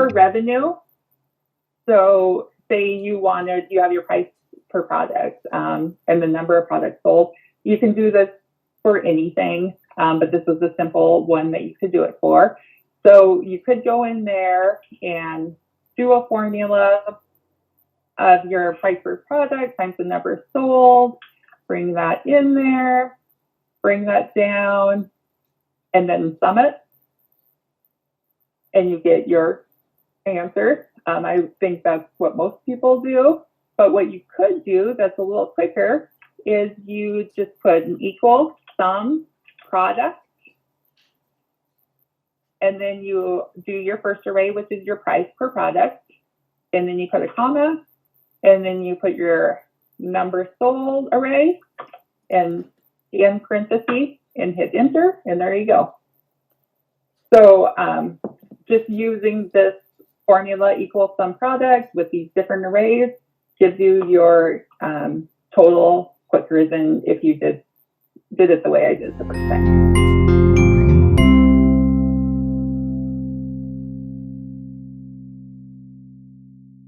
for revenue, so say you have your price per product and the number of products sold. You can do this for anything, but this was a simple one that you could do it for. So you could go in there and do a formula of your price per product times the number sold, bring that in there, bring that down, and then sum it, and you get your answer. I think that's what most people do. But what you could do that's a little quicker is you just put an equal sum product, and then you do your first array, which is your price per product, and then you put a comma, and then you put your number sold array and in parentheses and hit enter, and there you go. So just using this formula equal sum product with these different arrays gives you your total quicker than if you did it the way I did the first time.